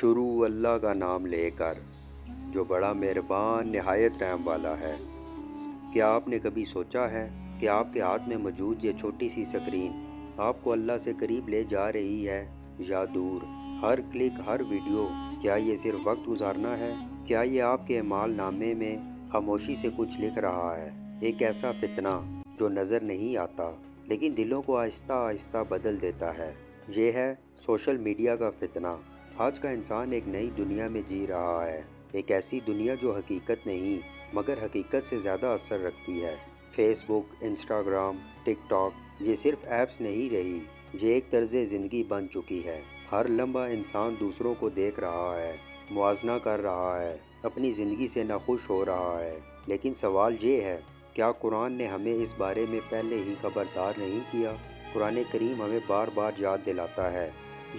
شروع اللہ کا نام لے کر جو بڑا مہربان نہایت رحم والا ہے۔ کیا آپ نے کبھی سوچا ہے کہ آپ کے ہاتھ میں موجود یہ چھوٹی سی اسکرین آپ کو اللہ سے قریب لے جا رہی ہے یا دور؟ ہر کلک، ہر ویڈیو، کیا یہ صرف وقت گزارنا ہے؟ کیا یہ آپ کے اعمال نامے میں خاموشی سے کچھ لکھ رہا ہے؟ ایک ایسا فتنہ جو نظر نہیں آتا لیکن دلوں کو آہستہ آہستہ بدل دیتا ہے۔ یہ ہے سوشل میڈیا کا فتنہ۔ آج کا انسان ایک نئی دنیا میں جی رہا ہے، ایک ایسی دنیا جو حقیقت نہیں مگر حقیقت سے زیادہ اثر رکھتی ہے۔ فیس بک، انسٹاگرام، ٹک ٹاک یہ صرف ایپس نہیں رہی، یہ ایک طرز زندگی بن چکی ہے۔ ہر لمحہ انسان دوسروں کو دیکھ رہا ہے، موازنہ کر رہا ہے، اپنی زندگی سے ناخوش ہو رہا ہے۔ لیکن سوال یہ ہے، کیا قرآن نے ہمیں اس بارے میں پہلے ہی خبردار نہیں کیا؟ قرآن کریم ہمیں بار بار یاد دلاتا ہے،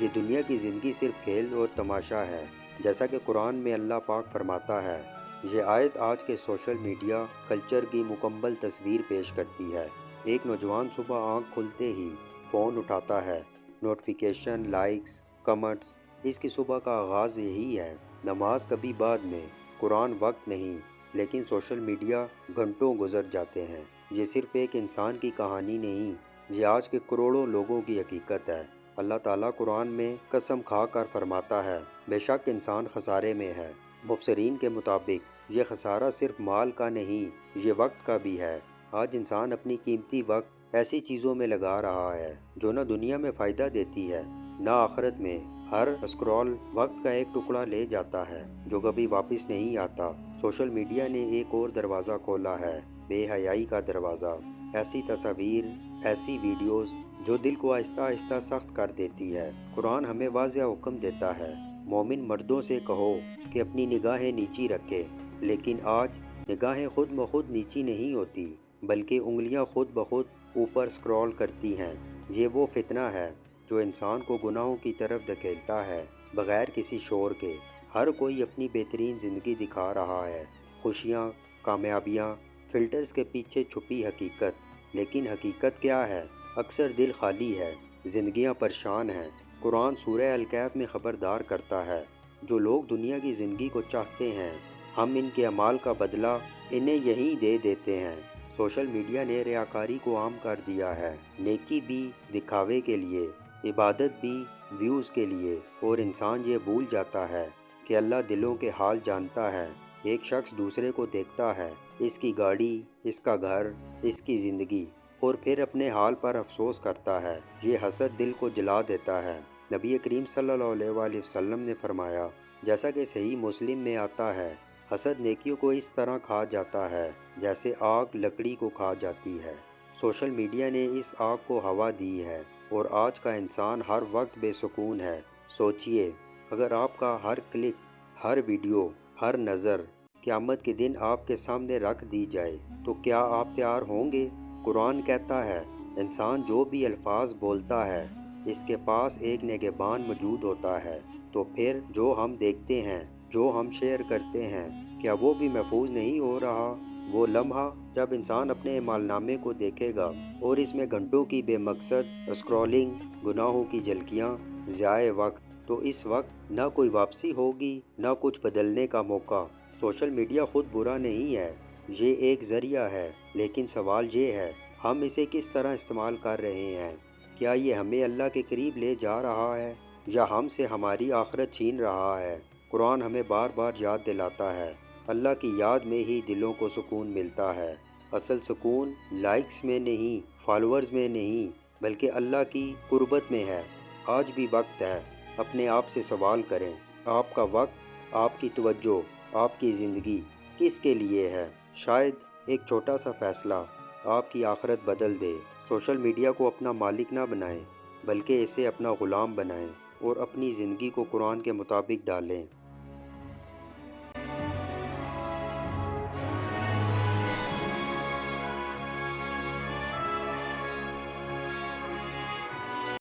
یہ دنیا کی زندگی صرف کھیل اور تماشا ہے۔ جیسا کہ قرآن میں اللہ پاک فرماتا ہے، یہ آیت آج کے سوشل میڈیا کلچر کی مکمل تصویر پیش کرتی ہے۔ ایک نوجوان صبح آنکھ کھلتے ہی فون اٹھاتا ہے، نوٹیفیکیشن، لائکس، کمنٹس، اس کی صبح کا آغاز یہی ہے۔ نماز کبھی بعد میں، قرآن وقت نہیں، لیکن سوشل میڈیا گھنٹوں گزر جاتے ہیں۔ یہ صرف ایک انسان کی کہانی نہیں، یہ آج کے کروڑوں لوگوں کی حقیقت ہے۔ اللہ تعالیٰ قرآن میں قسم کھا کر فرماتا ہے، بے شک انسان خسارے میں ہے۔ مفسرین کے مطابق یہ خسارہ صرف مال کا نہیں، یہ وقت کا بھی ہے۔ آج انسان اپنی قیمتی وقت ایسی چیزوں میں لگا رہا ہے جو نہ دنیا میں فائدہ دیتی ہے نہ آخرت میں۔ ہر اسکرول وقت کا ایک ٹکڑا لے جاتا ہے جو کبھی واپس نہیں آتا۔ سوشل میڈیا نے ایک اور دروازہ کھولا ہے، بے حیائی کا دروازہ۔ ایسی تصاویر، ایسی ویڈیوز جو دل کو آہستہ آہستہ سخت کر دیتی ہے۔ قرآن ہمیں واضح حکم دیتا ہے، مومن مردوں سے کہو کہ اپنی نگاہیں نیچی رکھے۔ لیکن آج نگاہیں خود بخود نیچی نہیں ہوتی، بلکہ انگلیاں خود بخود اوپر سکرول کرتی ہیں۔ یہ وہ فتنہ ہے جو انسان کو گناہوں کی طرف دھکیلتا ہے بغیر کسی شور کے۔ ہر کوئی اپنی بہترین زندگی دکھا رہا ہے، خوشیاں، کامیابیاں، فلٹرز کے پیچھے چھپی حقیقت۔ لیکن حقیقت کیا ہے؟ اکثر دل خالی ہے، زندگیاں پریشان ہیں۔ قرآن سورہ الکہف میں خبردار کرتا ہے، جو لوگ دنیا کی زندگی کو چاہتے ہیں، ہم ان کے اعمال کا بدلہ انہیں یہیں دے دیتے ہیں۔ سوشل میڈیا نے ریاکاری کو عام کر دیا ہے، نیکی بھی دکھاوے کے لیے، عبادت بھی ویوز کے لیے، اور انسان یہ بھول جاتا ہے کہ اللہ دلوں کے حال جانتا ہے۔ ایک شخص دوسرے کو دیکھتا ہے، اس کی گاڑی، اس کا گھر، اس کی زندگی، اور پھر اپنے حال پر افسوس کرتا ہے۔ یہ حسد دل کو جلا دیتا ہے۔ نبی کریم صلی اللہ علیہ وآلہ وسلم نے فرمایا، جیسا کہ صحیح مسلم میں آتا ہے، حسد نیکیوں کو اس طرح کھا جاتا ہے جیسے آگ لکڑی کو کھا جاتی ہے۔ سوشل میڈیا نے اس آگ کو ہوا دی ہے اور آج کا انسان ہر وقت بے سکون ہے۔ سوچئے، اگر آپ کا ہر کلک، ہر ویڈیو، ہر نظر قیامت کے دن آپ کے سامنے رکھ دی جائے تو کیا آپ تیار ہوں گے؟ قرآن کہتا ہے، انسان جو بھی الفاظ بولتا ہے اس کے پاس ایک نگہبان موجود ہوتا ہے۔ تو پھر جو ہم دیکھتے ہیں، جو ہم شیئر کرتے ہیں، کیا وہ بھی محفوظ نہیں ہو رہا؟ وہ لمحہ جب انسان اپنے اعمال نامے کو دیکھے گا اور اس میں گھنٹوں کی بے مقصد اسکرولنگ، گناہوں کی جھلکیاں، ضائع وقت، تو اس وقت نہ کوئی واپسی ہوگی، نہ کچھ بدلنے کا موقع۔ سوشل میڈیا خود برا نہیں ہے، یہ ایک ذریعہ ہے، لیکن سوال یہ ہے، ہم اسے کس طرح استعمال کر رہے ہیں؟ کیا یہ ہمیں اللہ کے قریب لے جا رہا ہے یا ہم سے ہماری آخرت چھین رہا ہے؟ قرآن ہمیں بار بار یاد دلاتا ہے، اللہ کی یاد میں ہی دلوں کو سکون ملتا ہے۔ اصل سکون لائکس میں نہیں، فالوورز میں نہیں، بلکہ اللہ کی قربت میں ہے۔ آج بھی وقت ہے، اپنے آپ سے سوال کریں، آپ کا وقت، آپ کی توجہ، آپ کی زندگی کس کے لیے ہے؟ شاید ایک چھوٹا سا فیصلہ آپ کی آخرت بدل دے۔ سوشل میڈیا کو اپنا مالک نہ بنائیں، بلکہ اسے اپنا غلام بنائیں اور اپنی زندگی کو قرآن کے مطابق ڈالیں۔